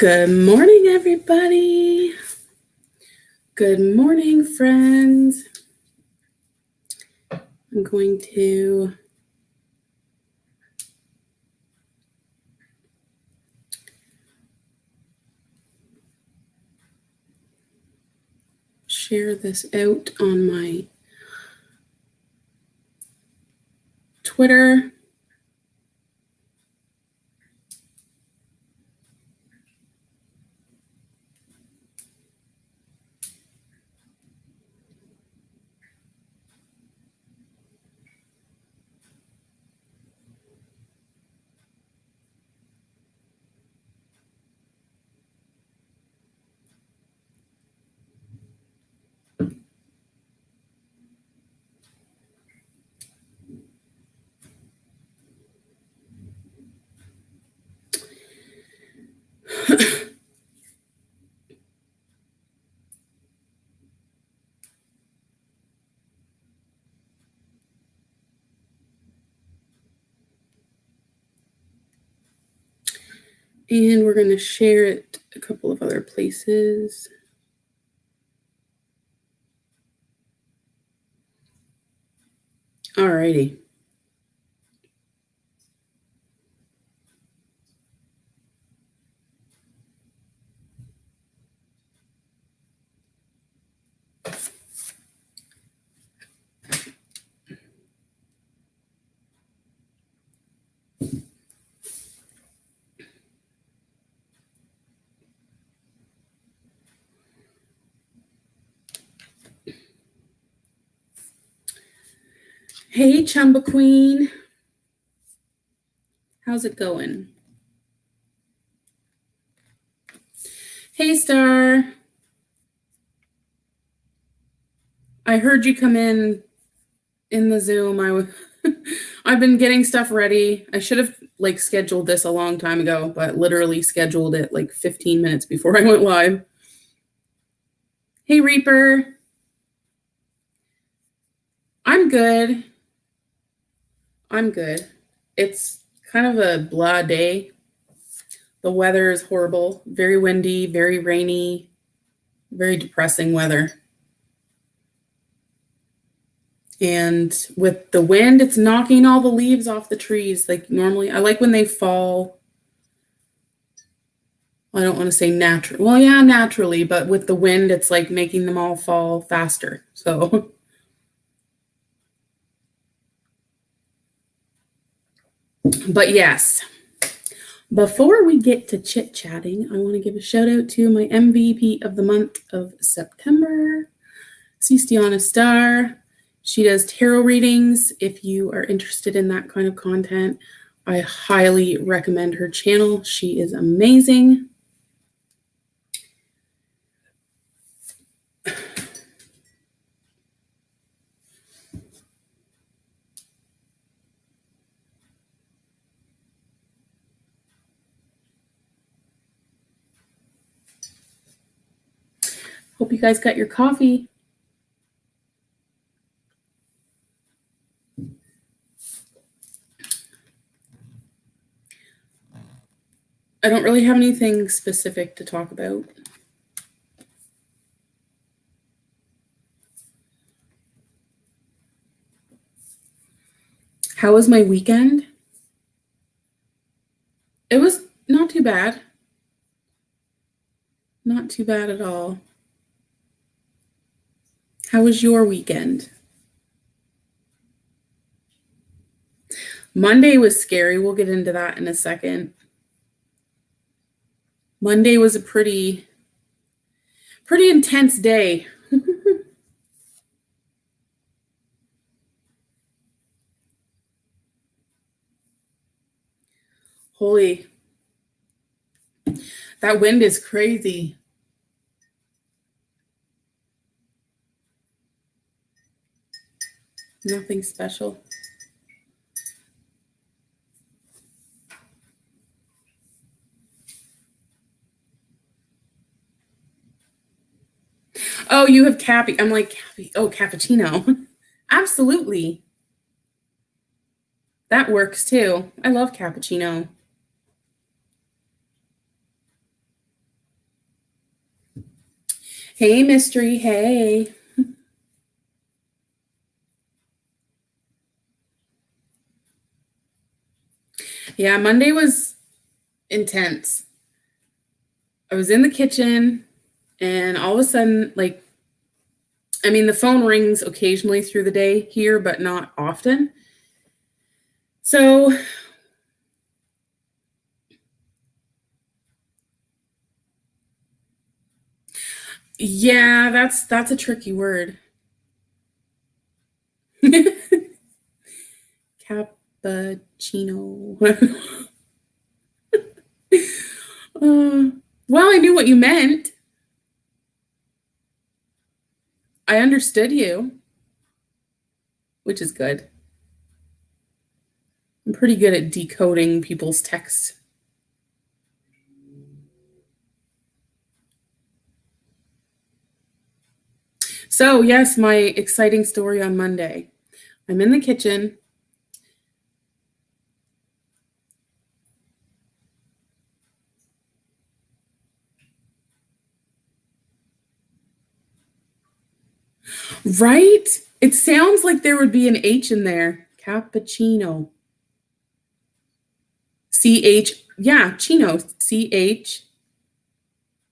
Good morning, everybody. Good morning, friends. I'm going to share this out on my Twitter. And we're going to share it a couple of other places. Alrighty. Hey, Chumba Queen. How's it going? Hey, Star. I heard you come in the Zoom. I've been getting stuff ready. I should have scheduled this a long time ago, but literally scheduled it 15 minutes before I went live. Hey, Reaper. I'm good. It's kind of a blah day. The weather is horrible, very windy, very rainy, very depressing weather. And with the wind, it's knocking all the leaves off the trees. Normally, I like when they fall. I don't want to say natural. Well, yeah, naturally, but with the wind, it's making them all fall faster. So, but yes. Before we get to chit-chatting, I want to give a shout out to my MVP of the month of September, Sistiana Star. She does tarot readings. If you are interested in that kind of content, I highly recommend her channel. She is amazing. Hope you guys got your coffee. I don't really have anything specific to talk about. How was my weekend? It was not too bad. Not too bad at all. How was your weekend? Monday was scary. We'll get into that in a second. Monday was a pretty intense day. Holy, that wind is crazy. Nothing special. Oh, you have Cappy. I'm like, Cappy. Oh, cappuccino. Absolutely. That works too. I love cappuccino. Hey, Mystery. Hey. Yeah, Monday was intense. I was in the kitchen and all of a sudden, like, I mean, the phone rings occasionally through the day here, but not often. So, yeah, that's a tricky word. Cappuccino. Well, I knew what you meant. I understood you, which is good. I'm pretty good at decoding people's texts. So, yes, my exciting story on Monday. I'm in the kitchen. Right? It sounds like there would be an H in there. Cappuccino. CH. Yeah, chino. CH.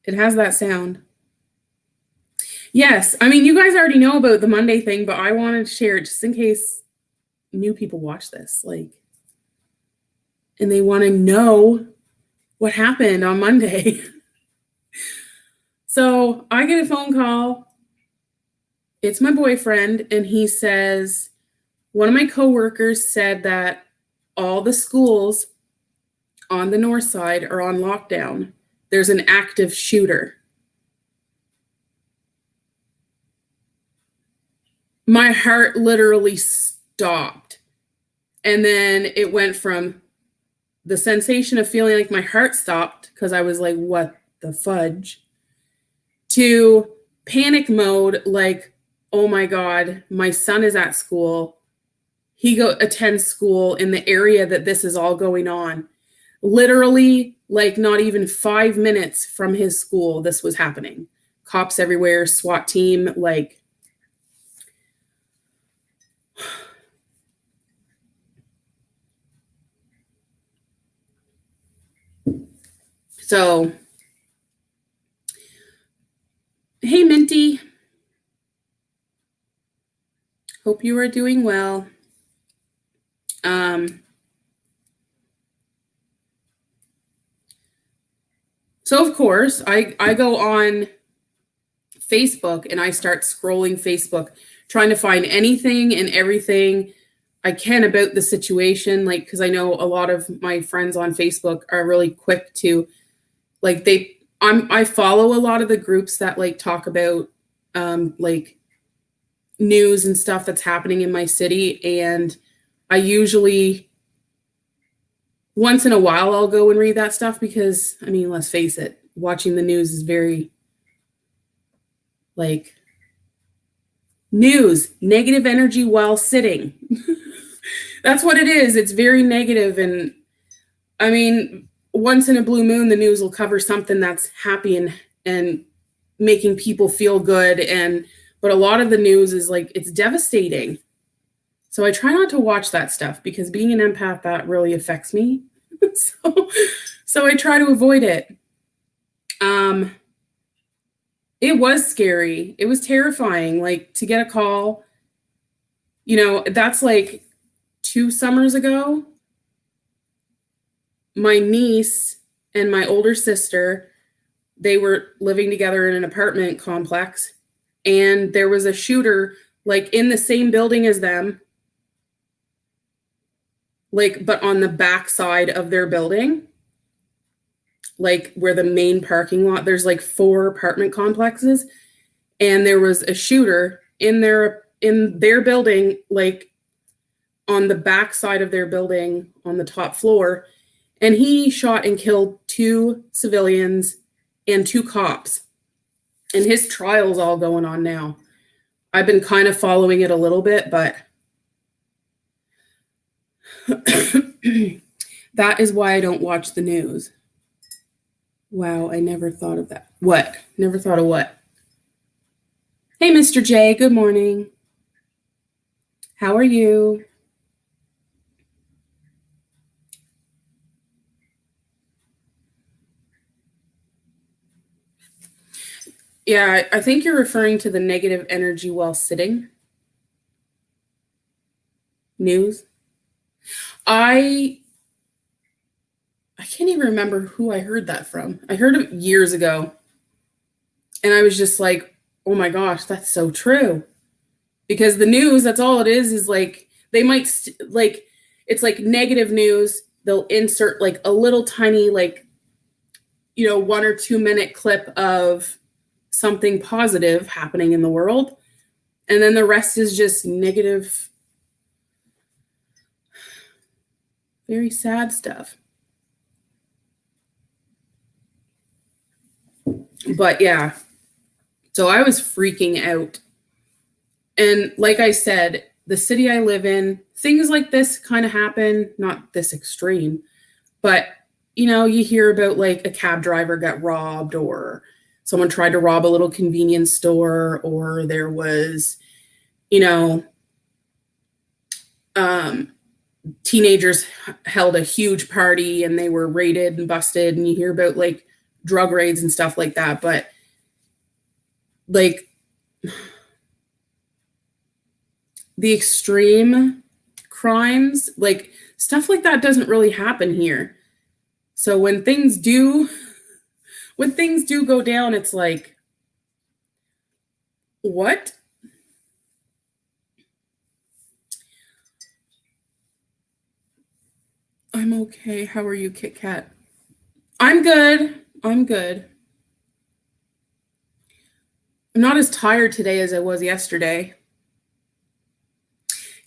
It has that sound. Yes. I mean, you guys already know about the Monday thing, but I wanted to share it just in case new people watch this. Like, and they want to know what happened on Monday. So I get a phone call. It's my boyfriend, and he says, one of my coworkers said that all the schools on the north side are on lockdown. There's an active shooter. My heart literally stopped. And then it went from the sensation of feeling like my heart stopped because I was like, what the fudge, to panic mode, like, oh my God, my son is at school. He attends school in the area that this is all going on. Literally, like, not even 5 minutes from his school, this was happening. Cops everywhere, SWAT team, like. So, hey, Minty. Hope you are doing well. So, of course, I go on Facebook and I start scrolling Facebook, trying to find anything and everything I can about the situation. Like, because I know a lot of my friends on Facebook are really quick to, like, I follow a lot of the groups that like talk about like news and stuff that's happening in my city, and I usually once in a while I'll go and read that stuff because, I mean, let's face it, watching the news is very, like, news, negative energy while sitting. That's what it is. It's very negative. And I mean, once in a blue moon, the news will cover something that's happy and making people feel good. But a lot of the news is like, it's devastating. So I try not to watch that stuff because being an empath, that really affects me. so I try to avoid it. It was scary. It was terrifying. Like, to get a call, that's like 2 summers ago. My niece and my older sister, they were living together in an apartment complex, and there was a shooter like in the same building as them, like, but on the back side of their building, like where the main parking lot, there's like 4 apartment complexes, and there was a shooter in their building, like on the back side of their building on the top floor, and he shot and killed 2 civilians and 2 cops. And his trial's all going on now. I've been kind of following it a little bit, but that is why I don't watch the news. Wow, I never thought of that. What? Never thought of what? Hey, Mr. J, good morning. How are you? Yeah, I think you're referring to the negative energy while sitting news. I can't even remember who I heard that from. I heard it years ago, and I was just like, "Oh my gosh, that's so true." Because the news, that's all it is like they might like it's like negative news. They'll insert like a little tiny like 1 or 2 minute clip of something positive happening in the world, and then the rest is just negative, very sad stuff. But yeah, so I was freaking out. And like I said, the city I live in, things like this kind of happen, not this extreme, but you hear about like a cab driver got robbed, or someone tried to rob a little convenience store, or there was, you know, um, teenagers held a huge party and they were raided and busted, and you hear about like drug raids and stuff like that. But like the extreme crimes, like stuff like that doesn't really happen here. So when things do go down, it's like, what? I'm okay. How are you, Kit Kat? I'm good. I'm good. I'm not as tired today as I was yesterday.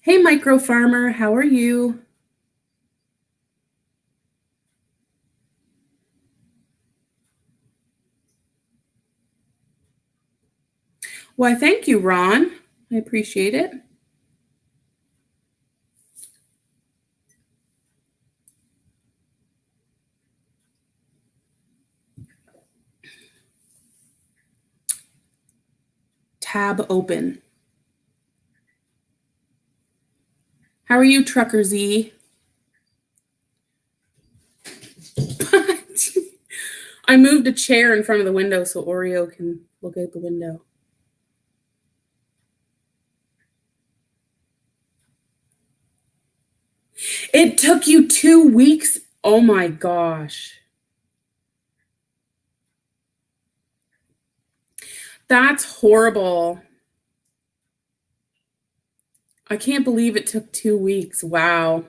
Hey, Micro Farmer, how are you? Why, thank you, Ron. I appreciate it. Tab open. How are you, Trucker Z? I moved a chair in front of the window so Oreo can look out the window. It took you 2 weeks? Oh my gosh. That's horrible. I can't believe it took 2 weeks. Wow.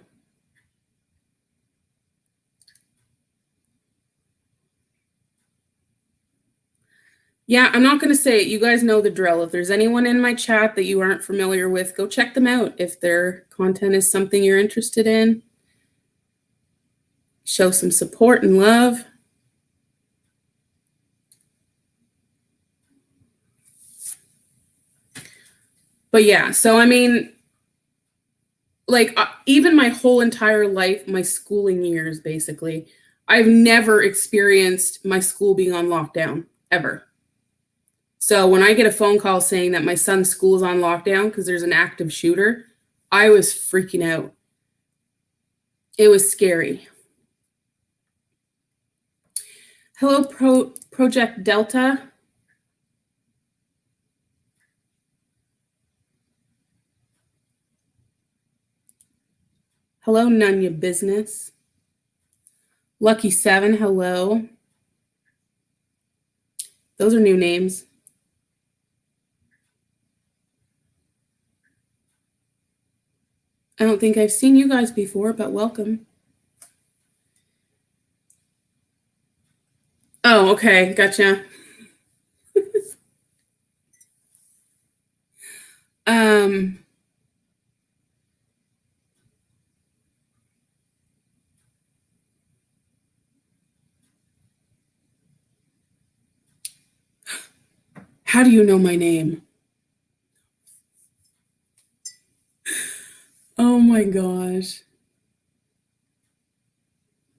Yeah, I'm not going to say it. You guys know the drill. If there's anyone in my chat that you aren't familiar with, go check them out. If their content is something you're interested in, show some support and love. But yeah, so I mean, like even my whole entire life, my schooling years, basically, I've never experienced my school being on lockdown ever. So when I get a phone call saying that my son's school is on lockdown because there's an active shooter, I was freaking out. It was scary. Hello, Project Delta. Hello, None Your Business. Lucky Seven, hello. Those are new names. I don't think I've seen you guys before, but welcome. Oh, okay, gotcha. um, how do you know my name? Oh my gosh.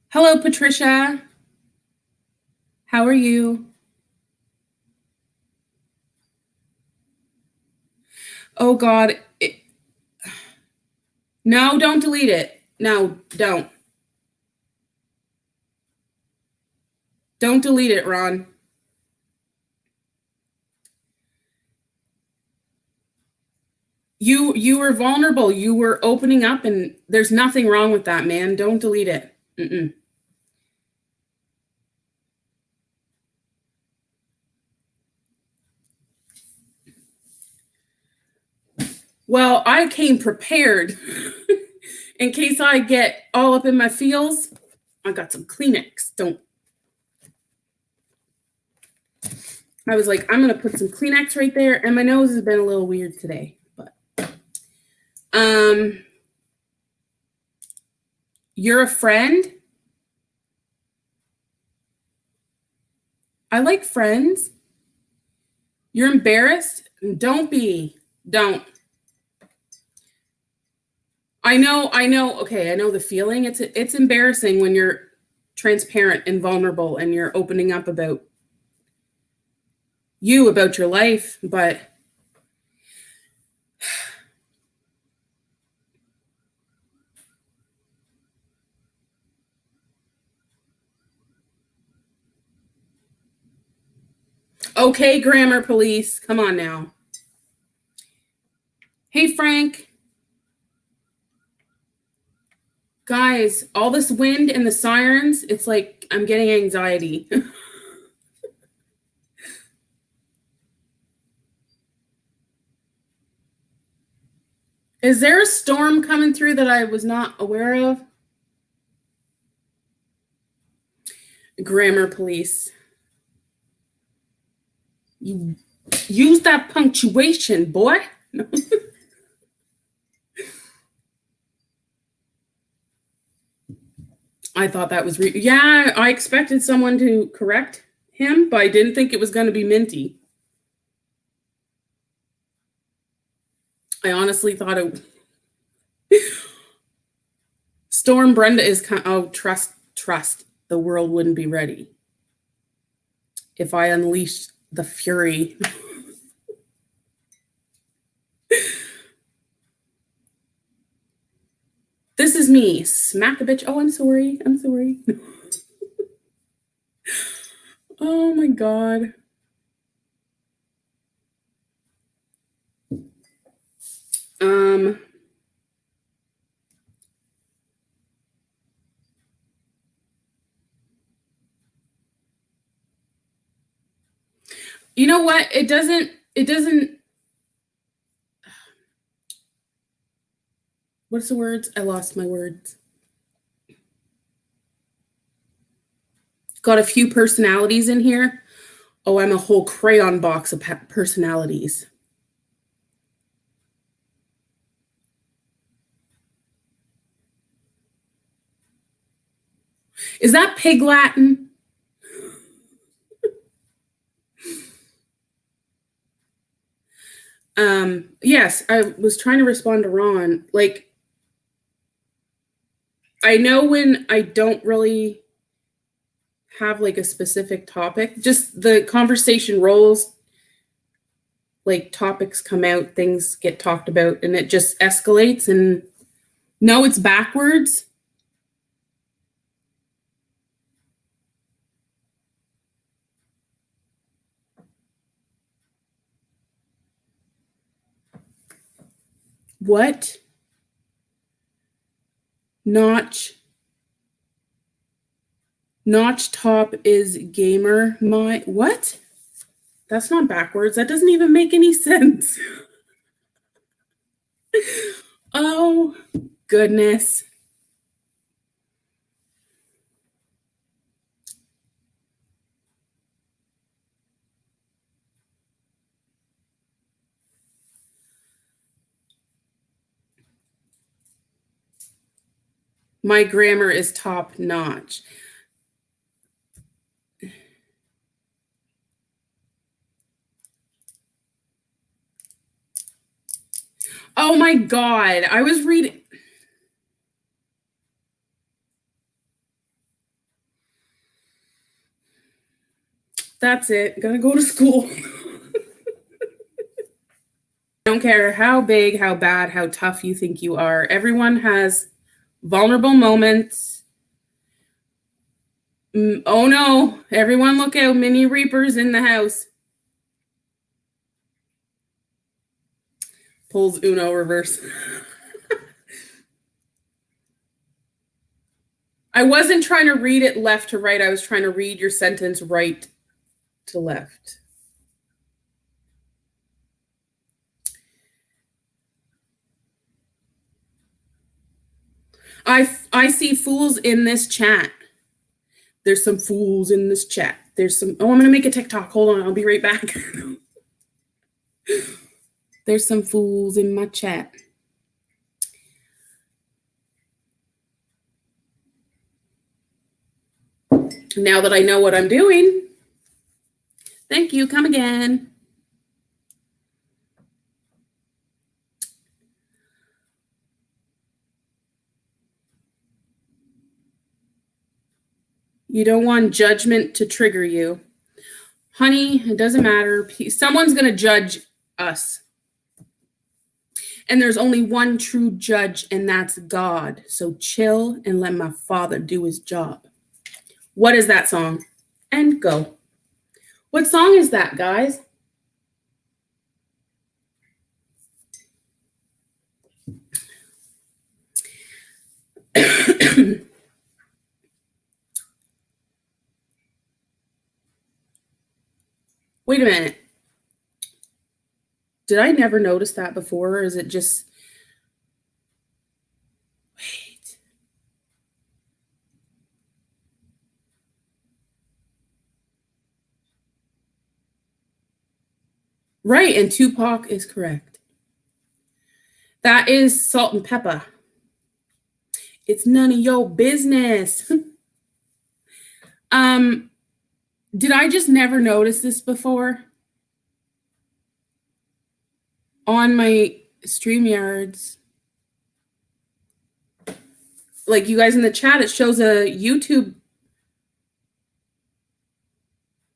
Hello, Patricia. How are you? Oh God. No, don't delete it. No, don't. Don't delete it, Ron. You were vulnerable. You were opening up, and there's nothing wrong with that, man. Don't delete it. Mm-mm. Well, I came prepared in case I get all up in my feels. I got some Kleenex. Don't. I was like, I'm gonna put some Kleenex right there, and my nose has been a little weird today, but you're a friend. I like friends. You're embarrassed. Don't be. Don't. I know. Okay, I know the feeling. It's embarrassing when you're transparent and vulnerable and you're opening up about about your life, but okay, grammar police, come on now. Hey, Frank. Guys, all this wind and the sirens, it's like I'm getting anxiety. Is there a storm coming through that I was not aware of? Grammar police. You use that punctuation, boy. I thought that was yeah, I expected someone to correct him, but I didn't think it was going to be Minty. I honestly thought it. Storm Brenda is kind. Oh, trust. The world wouldn't be ready if I unleashed the fury. This is me. Smack a bitch. Oh, I'm sorry. Oh my God. You know what? It doesn't what's the words? I lost my words. Got a few personalities in here. Oh, I'm a whole crayon box of personalities. Is that pig Latin? Yes, I was trying to respond to Ron. Like, I know when I don't really have like a specific topic, just the conversation rolls, like topics come out, things get talked about, and it just escalates. And no, it's backwards. What? Notch top is gamer my what? That's not backwards. That doesn't even make any sense. Oh, goodness. My grammar is top notch. Oh my God. I was reading. That's it. Gonna go to school. don't care how big, how bad, how tough you think you are. Everyone has vulnerable moments. Oh no, everyone look out, mini reapers in the house. Pulls Uno reverse. I wasn't trying to read it left to right. I was trying to read your sentence right to left. I see fools in this chat. There's some fools in this chat. There's some. Oh, I'm gonna make a TikTok. Hold on, I'll be right back. There's some fools in my chat. Now that I know what I'm doing, thank you. Come again. You don't want judgment to trigger you. Honey, it doesn't matter. Someone's going to judge us. And there's only one true judge, and that's God. So chill and let my Father do his job. What is that song? And go. What song is that, guys? Wait a minute. Did I never notice that before, or is it just... Wait. Right, and Tupac is correct. That is Salt and Pepper. It's none of your business. Did I just never notice this before? On my StreamYards. Like you guys in the chat, it shows a YouTube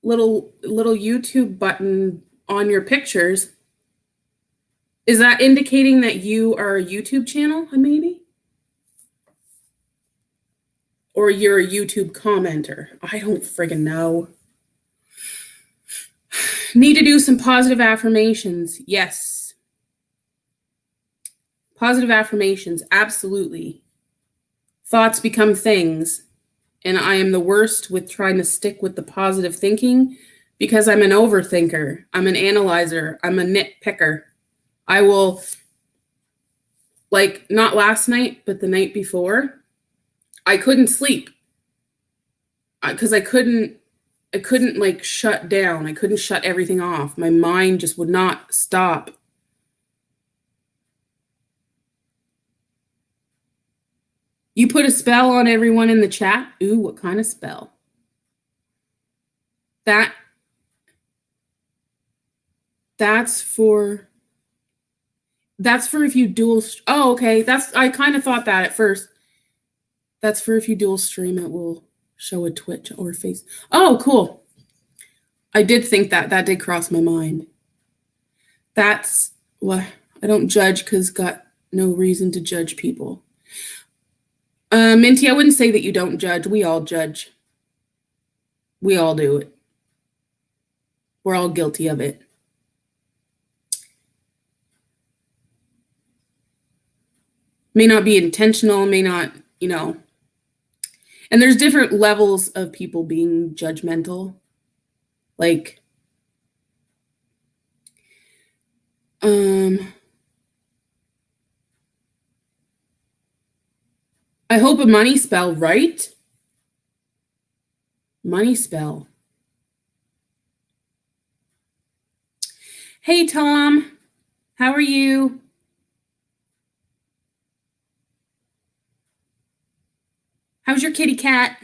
little YouTube button on your pictures. Is that indicating that you are a YouTube channel, maybe? Or you're a YouTube commenter? I don't friggin' know. Need to do some positive affirmations. Yes. Positive affirmations, absolutely. Thoughts become things. And I am the worst with trying to stick with the positive thinking because I'm an overthinker. I'm an analyzer. I'm a nitpicker. I will, like, not last night, but the night before, I couldn't sleep because I couldn't like shut down. I couldn't shut everything off. My mind just would not stop. You put a spell on everyone in the chat? Ooh, what kind of spell? That's for if you dual. Oh, okay. I kind of thought that at first. That's for if you dual stream, it will show a Twitch or face. Oh, cool. I did think that did cross my mind. That's what I don't judge because got no reason to judge people. Minty, I wouldn't say that you don't judge. We all judge. We all do it. We're all guilty of it. May not be intentional, may not, and there's different levels of people being judgmental. Like, I hope a money spell, right? Money spell. Hey, Tom. How are you? How's your kitty cat?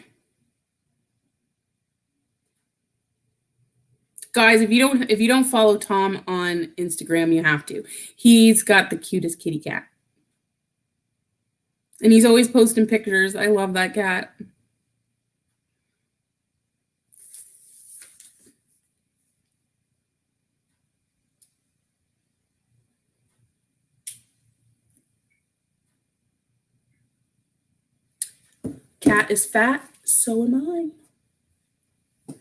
Guys, if you don't follow Tom on Instagram, you have to. He's got the cutest kitty cat. And he's always posting pictures. I love that cat. cat is fat, so am I.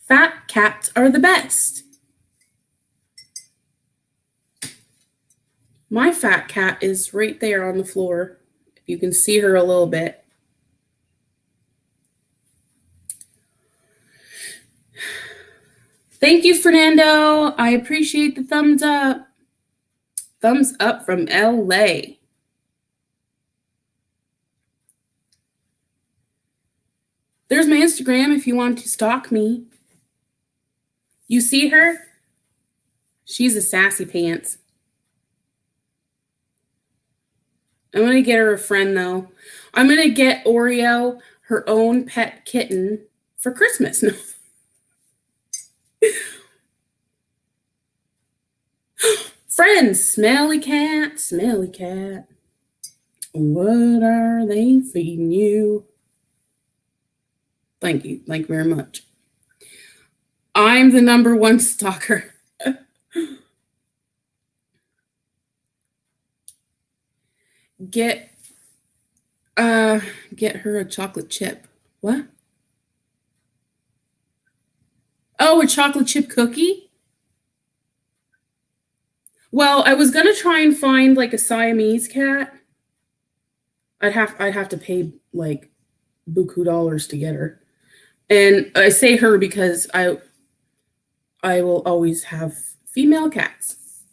Fat cats are the best. My fat cat is right there on the floor. If you can see her a little bit. Thank you, Fernando. I appreciate the thumbs up. Thumbs up from LA. There's my Instagram if you want to stalk me. You see her? She's a sassy pants. I'm going to get her a friend, though. I'm going to get Oreo her own pet kitten for Christmas. No. Friends, smelly cat, smelly cat. What are they feeding you? Thank you. Thank you very much. I'm the number one stalker. Get her a chocolate chip. What? Oh, a chocolate chip cookie? Well, I was gonna try and find like a Siamese cat. I'd have to pay like buku dollars to get her. And I say her because I will always have female cats.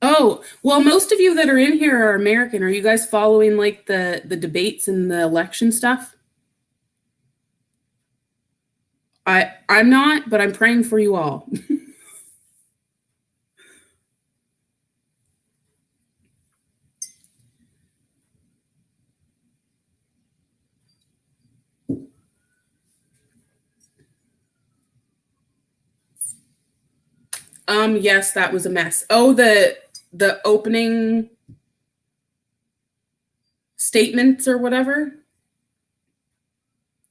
Oh, well, most of you that are in here are American. Are you guys following like the debates and the election stuff? I'm not, but I'm praying for you all. Yes, that was a mess. Oh, the opening statements or whatever.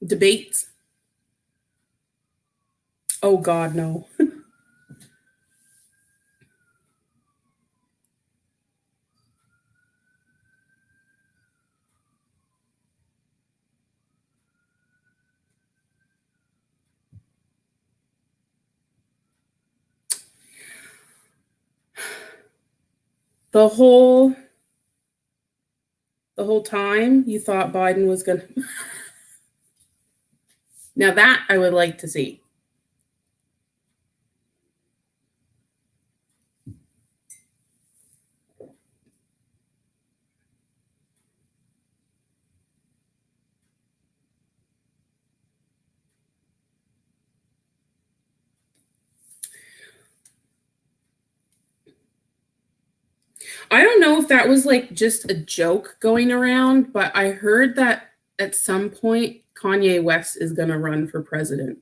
Debates. Oh God, no. The whole time you thought Biden was gonna. Now that I would like to see. I don't know if that was like just a joke going around, but I heard that at some point Kanye West is going to run for president.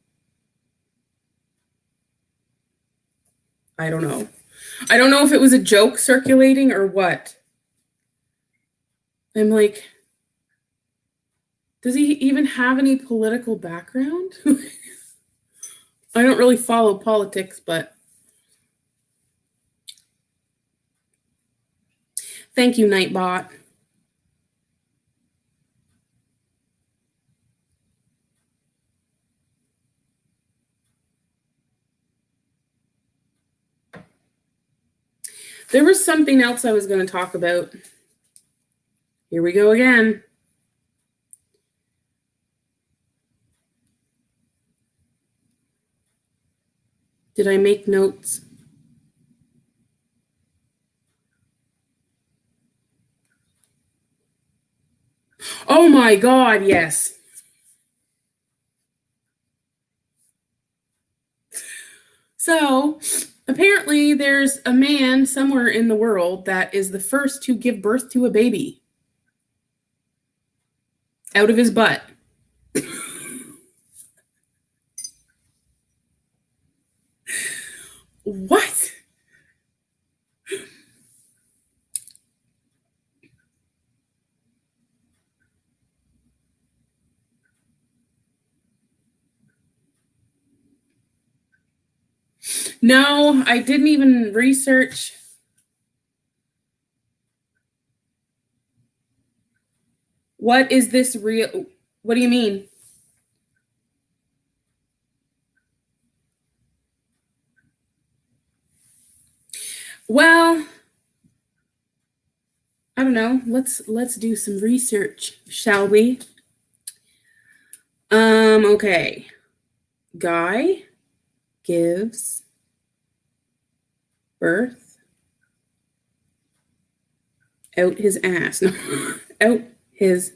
I don't know. I don't know if it was a joke circulating or what. I'm like, does he even have any political background? I don't really follow politics, but thank you, Nightbot. There was something else I was going to talk about. Here we go again. Did I make notes? Oh my God, yes. So apparently there's a man somewhere in the world that is the first to give birth to a baby out of his butt. What? No, I didn't even research. What is this real? What do you mean? Well, I don't know. Let's do some research, shall we? Okay. Guy gives birth out his ass. No, out his.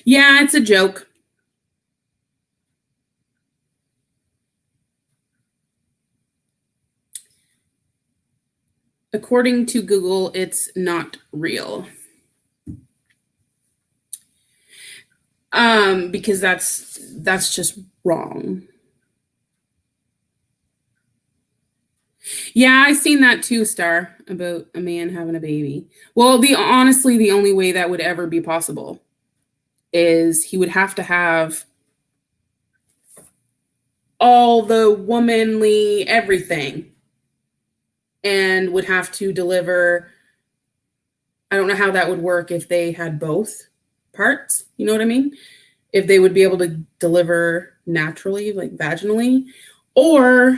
Yeah, it's a joke. According to Google, it's not real. Because that's just wrong. Yeah, I seen that too, Star, about a man having a baby. Well, honestly, the only way that would ever be possible is he would have to have all the womanly everything and would have to deliver. I don't know how that would work if they had both parts. You know what I mean? If they would be able to deliver naturally, like vaginally, or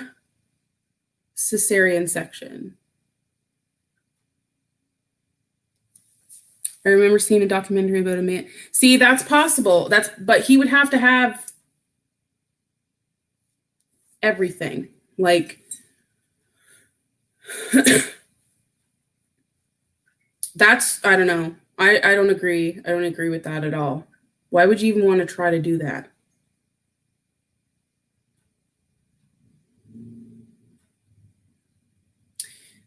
cesarean section. I remember seeing a documentary about a man. See, that's possible. But he would have to have everything. Like that's, I don't know. I don't agree. I don't agree with that at all. Why would you even want to try to do that?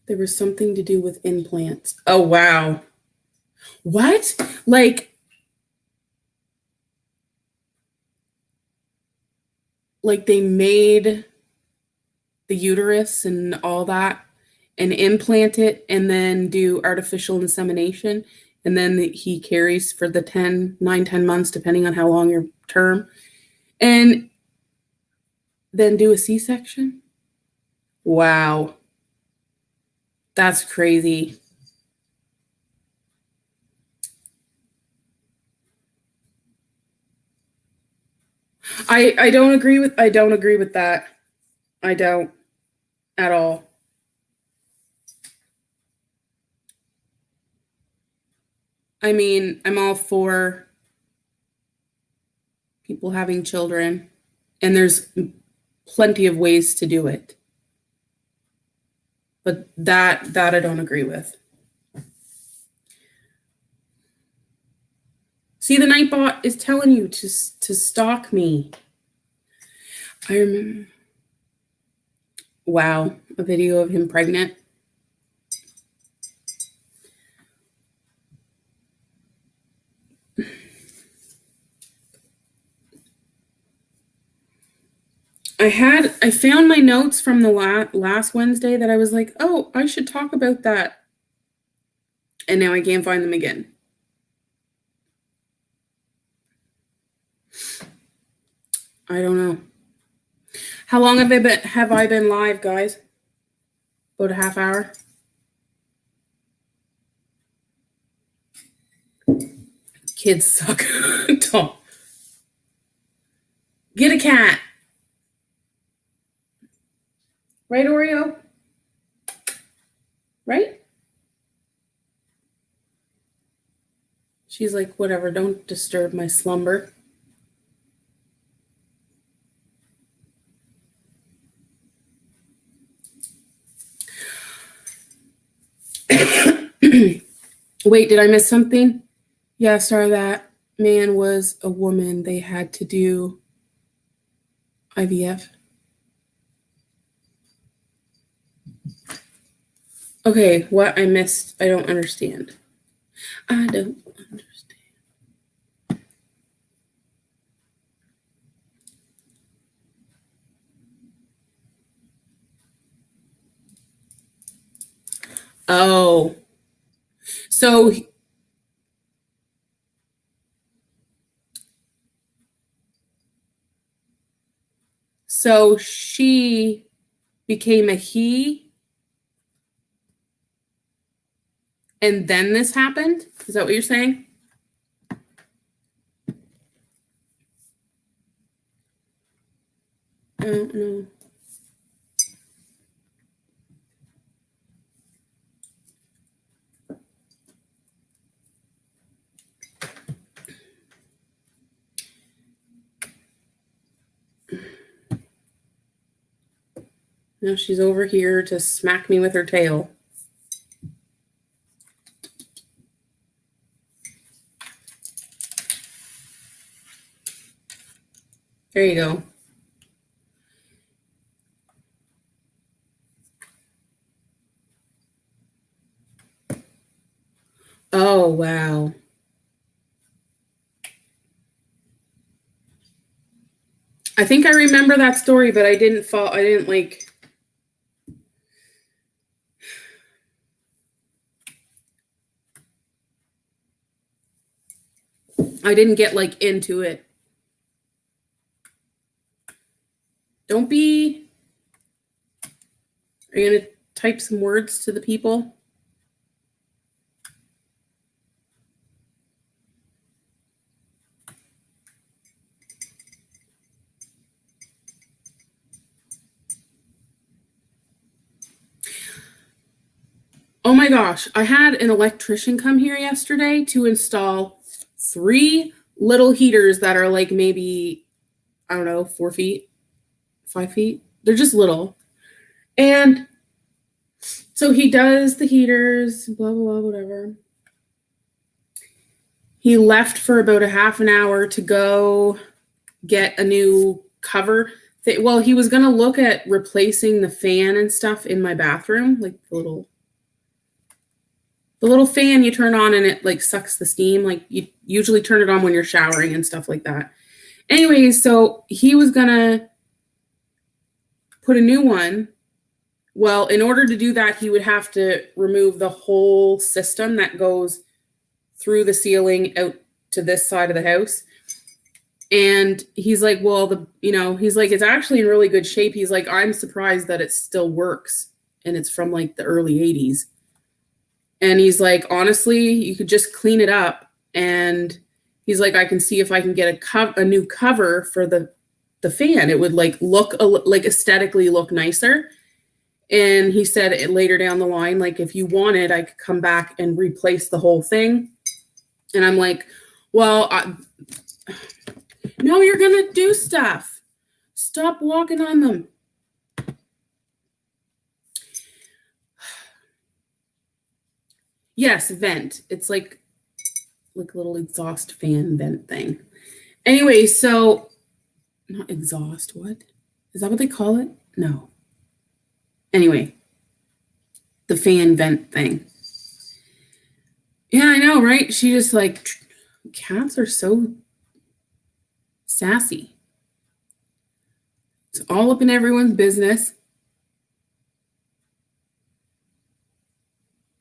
There was something to do with implants. Oh, wow. What? Like they made the uterus and all that and implant it and then do artificial insemination. And then he carries for the 10 months, depending on how long your term, and then do a C-section. Wow. That's crazy. I don't agree with that. I don't at all. I mean, I'm all for people having children, and there's plenty of ways to do it. But that I don't agree with. See, the Nightbot is telling you to stalk me. I remember. Wow, a video of him pregnant. I found my notes from the last Wednesday that I was like, oh, I should talk about that. And now I can't find them again. I don't know. How long have I been live, guys? About a half hour. Kids suck. Don't. Get a cat. Right, Oreo? Right? She's like, whatever, don't disturb my slumber. Wait, did I miss something? Yeah, sorry, that man was a woman. They had to do IVF. Okay, what I missed, I don't understand. I don't understand. Oh, so so she became a he, and then this happened? Is that what you're saying? I don't know. Now she's over here to smack me with her tail. There you go. Oh, wow. I think I remember that story, but I didn't I didn't get like into it. Don't be. Are you going to type some words to the people? Oh my gosh, I had an electrician come here yesterday to install 3 little heaters that are like maybe, I don't know, 4 feet, 5 feet. They're just little. And so he does the heaters, blah, blah, blah, whatever. He left for about a half an hour to go get a new cover. Well, he was going to look at replacing the fan and stuff in my bathroom, like the little fan you turn on and it like sucks the steam. Like you usually turn it on when you're showering and stuff like that. Anyways, so he was gonna put a new one. Well, in order to do that, he would have to remove the whole system that goes through the ceiling out to this side of the house. And he's like, well, he's like, it's actually in really good shape. He's like, I'm surprised that it still works. And it's from like the early 80s. And he's like, honestly, you could just clean it up. And he's like, I can see if I can get a new cover for the fan. It would like like aesthetically look nicer. And he said it later down the line, like if you wanted, I could come back and replace the whole thing. And I'm like, well, no, you're gonna do stuff. Stop walking on them. Yes, vent. It's like a little exhaust fan vent thing. Anyway, so not exhaust, what? Is that what they call it? No. Anyway, the fan vent thing. Yeah, I know, right? She just like, cats are so sassy. It's all up in everyone's business.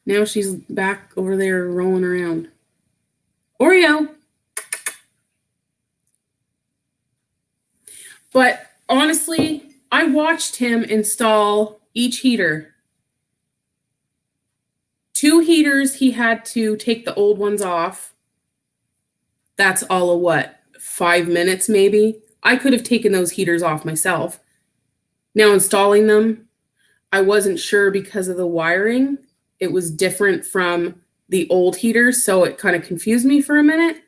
Now she's back over there rolling around. Oreo. But honestly, I watched him install each heater. 2 heaters, he had to take the old ones off. That's all of what? 5 minutes maybe? I could have taken those heaters off myself. Now installing them, I wasn't sure because of the wiring. It was different from the old heaters, so it kind of confused me for a minute.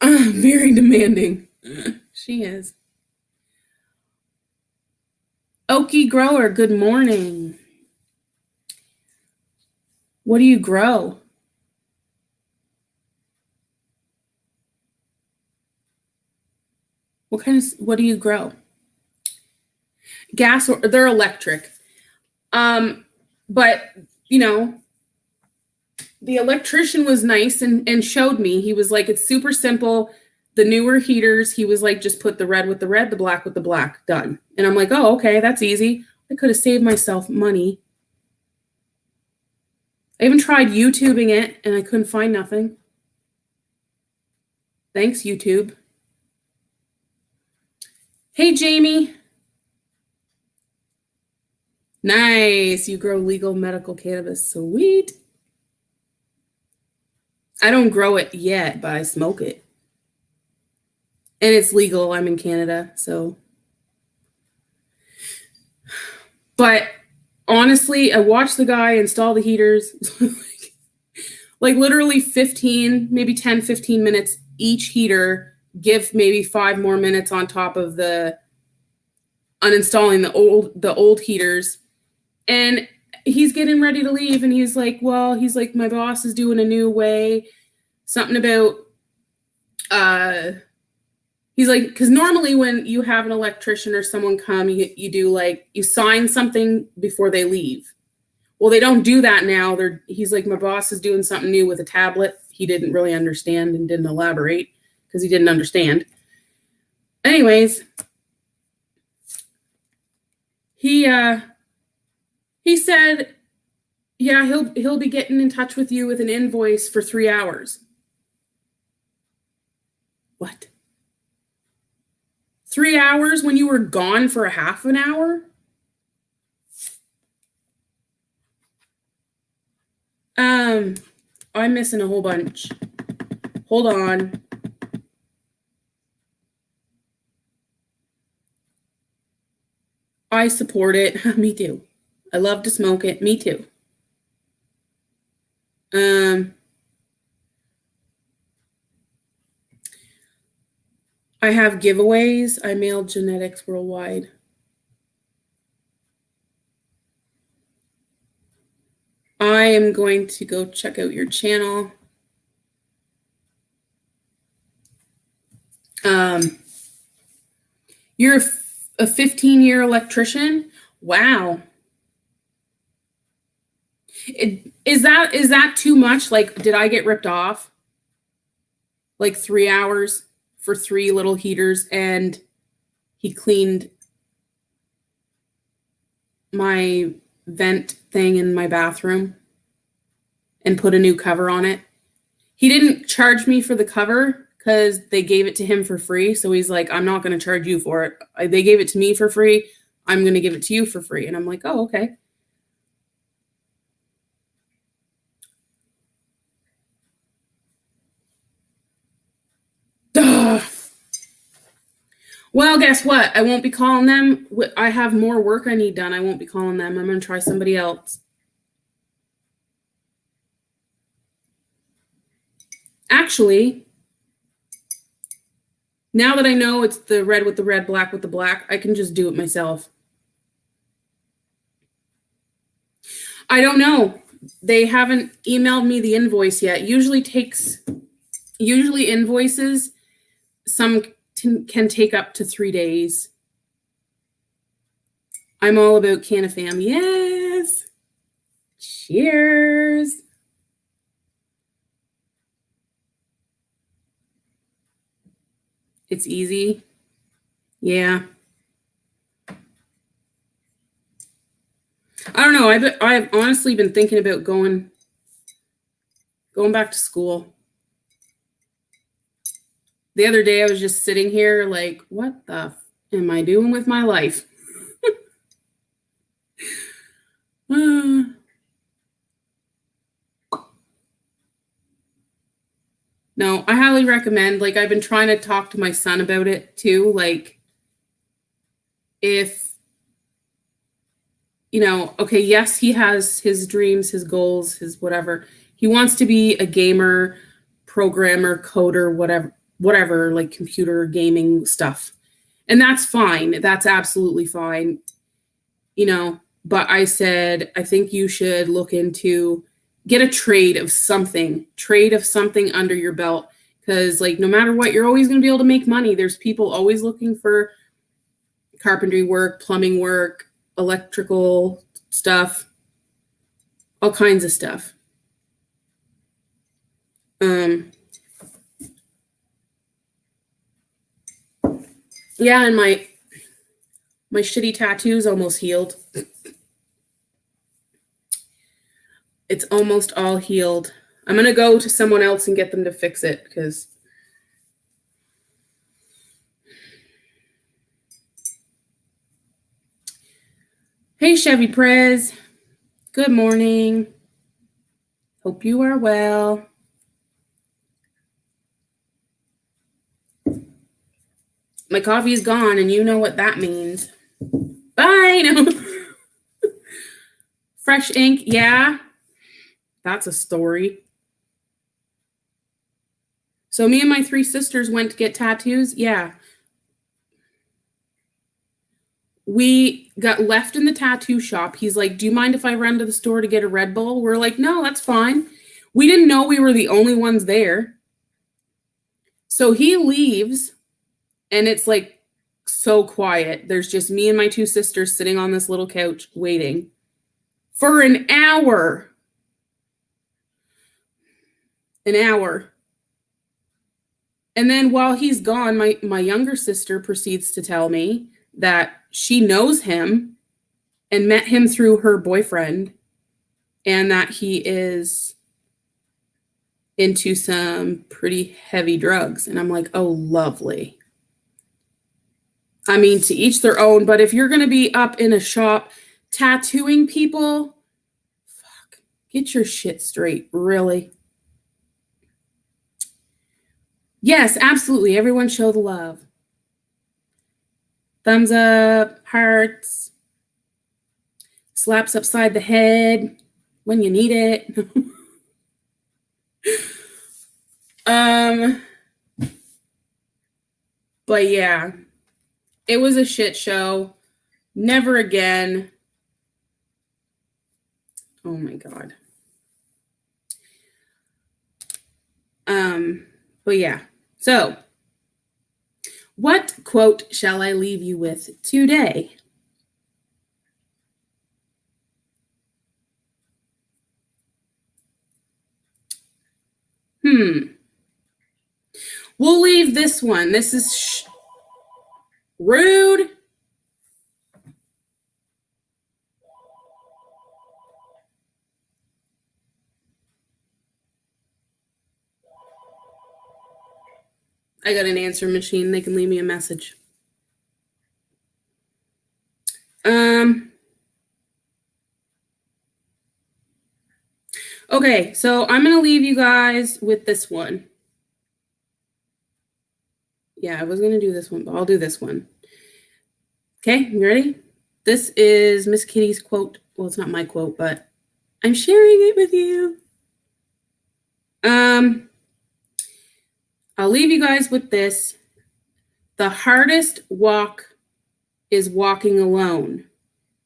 Very demanding. She is. Okie grower, good morning. What do you grow? What do you grow? gas or they're electric. But you know, the electrician was nice and showed me. He was like, it's super simple. The newer heaters, he was like, just put the red with the red, the black with the black, done. And I'm like, oh, okay, that's easy. I could have saved myself money. I even tried YouTubing it and I couldn't find nothing. Thanks, YouTube. Hey, Jamie. Nice. You grow legal medical cannabis. Sweet. I don't grow it yet, but I smoke it. And it's legal. I'm in Canada, so. But honestly, I watched the guy install the heaters. Like literally 15, maybe 10, 15 minutes each heater. Give maybe 5 more minutes on top of the uninstalling the old heaters. And he's getting ready to leave and he's like, my boss is doing a new way, something about, he's like, because normally when you have an electrician or someone come, you do like, you sign something before they leave. Well, they don't do that now. He's like, my boss is doing something new with a tablet. He didn't really understand and didn't elaborate because he didn't understand. Anyways, he said, yeah, he'll be getting in touch with you with an invoice for 3 hours. What? 3 hours when you were gone for a half an hour? I'm missing a whole bunch. Hold on. I support it. Me too. I love to smoke it. Me too. I have giveaways. I mailed Genetics Worldwide. I am going to go check out your channel. You're a 15-year electrician? Wow. Is that too much? Like, did I get ripped off? Like 3 hours for 3 little heaters and he cleaned my vent thing in my bathroom and put a new cover on it. He didn't charge me for the cover because they gave it to him for free. So he's like, I'm not going to charge you for it. They gave it to me for free. I'm going to give it to you for free. And I'm like, oh, okay. Ugh. Well, guess what? I won't be calling them. I have more work I need done. I won't be calling them. I'm going to try somebody else. Actually, now that I know it's the red with the red, black with the black, I can just do it myself. I don't know. They haven't emailed me the invoice yet. Usually invoices, some can take up to 3 days. I'm all about CannaFam. Yes. Cheers. It's easy. Yeah. I don't know. I've honestly been thinking about going back to school. The other day I was just sitting here like, what the am I doing with my life? No, I highly recommend. Like, I've been trying to talk to my son about it too. Like, if, okay, yes, he has his dreams, his goals, his whatever. He wants to be a gamer, programmer, coder, whatever, like computer gaming stuff. And that's fine. That's absolutely fine. But I said, I think you should look into get a trade of something under your belt. Because like, no matter what, you're always going to be able to make money. There's people always looking for, carpentry work, plumbing work, electrical stuff, all kinds of stuff. Yeah, and my shitty tattoo's almost healed. It's almost all healed. I'm going to go to someone else and get them to fix it because hey, Chevy Prez. Good morning. Hope you are well. My coffee is gone, and you know what that means. Bye. No. Fresh ink. Yeah. That's a story. So me and my 3 sisters went to get tattoos. Yeah. We got left in the tattoo shop. He's like, do you mind if I run to the store to get a Red Bull? We're like, no, that's fine. We didn't know we were the only ones there. So he leaves, and it's like so quiet. There's just me and my 2 sisters sitting on this little couch waiting for an hour. An hour. And then while he's gone, my younger sister proceeds to tell me that she knows him and met him through her boyfriend, and that he is into some pretty heavy drugs. And I'm like, oh, lovely. I mean, to each their own, but if you're going to be up in a shop tattooing people, fuck, get your shit straight, really. Yes, absolutely. Everyone show the love. Thumbs up, hearts, slaps upside the head when you need it. But yeah, it was a shit show. Never again. Oh my God. But yeah, so what quote shall I leave you with today? We'll leave this one. This is rude. I got an answer machine. They can leave me a message. Okay, so I'm going to leave you guys with this one. Yeah, I was going to do this one, but I'll do this one. Okay, you ready? This is Miss Kitty's quote. Well, it's not my quote, but I'm sharing it with you. I'll leave you guys with this. The hardest walk is walking alone,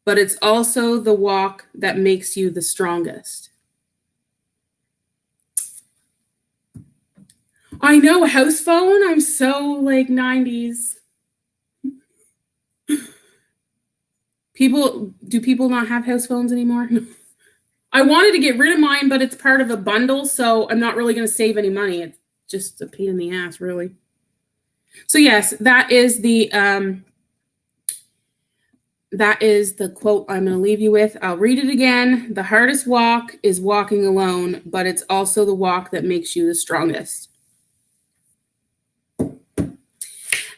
but it's also the walk that makes you the strongest. I know, house phone. I'm so like 90s. Do people not have house phones anymore? I wanted to get rid of mine, but it's part of a bundle, so I'm not really going to save any money. It's just a pain in the ass, really. So yes, that is the quote I'm going to leave you with. I'll read it again. The hardest walk is walking alone, but it's also the walk that makes you the strongest.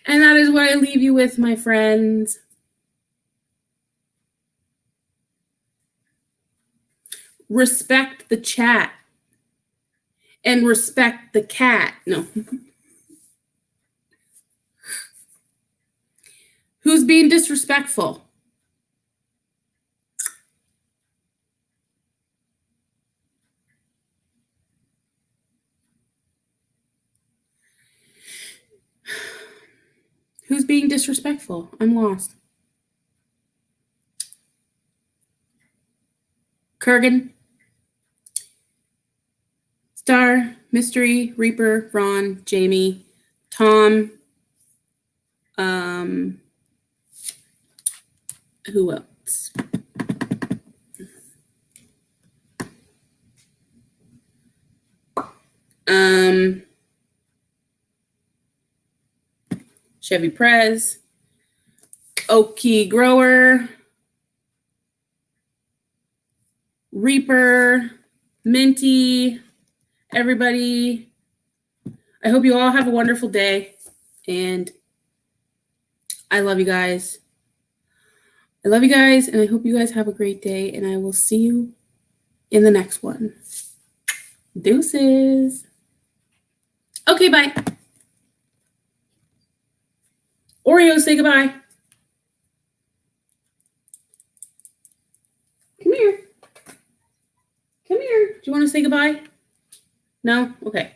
And that is what I leave you with, my friends. Respect the chat. And respect the cat. No. Who's being disrespectful? Who's being disrespectful? I'm lost. Kurgan, Star, Mystery, Reaper, Ron, Jamie, Tom, Who else? Chevy Prez, Oaky Grower, Reaper, Minty, everybody. I hope you all have a wonderful day, and I love you guys. I love you guys, and I hope you guys have a great day, and I will see you in the next one. Deuces. Okay, bye. Oreo, say goodbye. Come here. Come here. Do you want to say goodbye? No? Okay.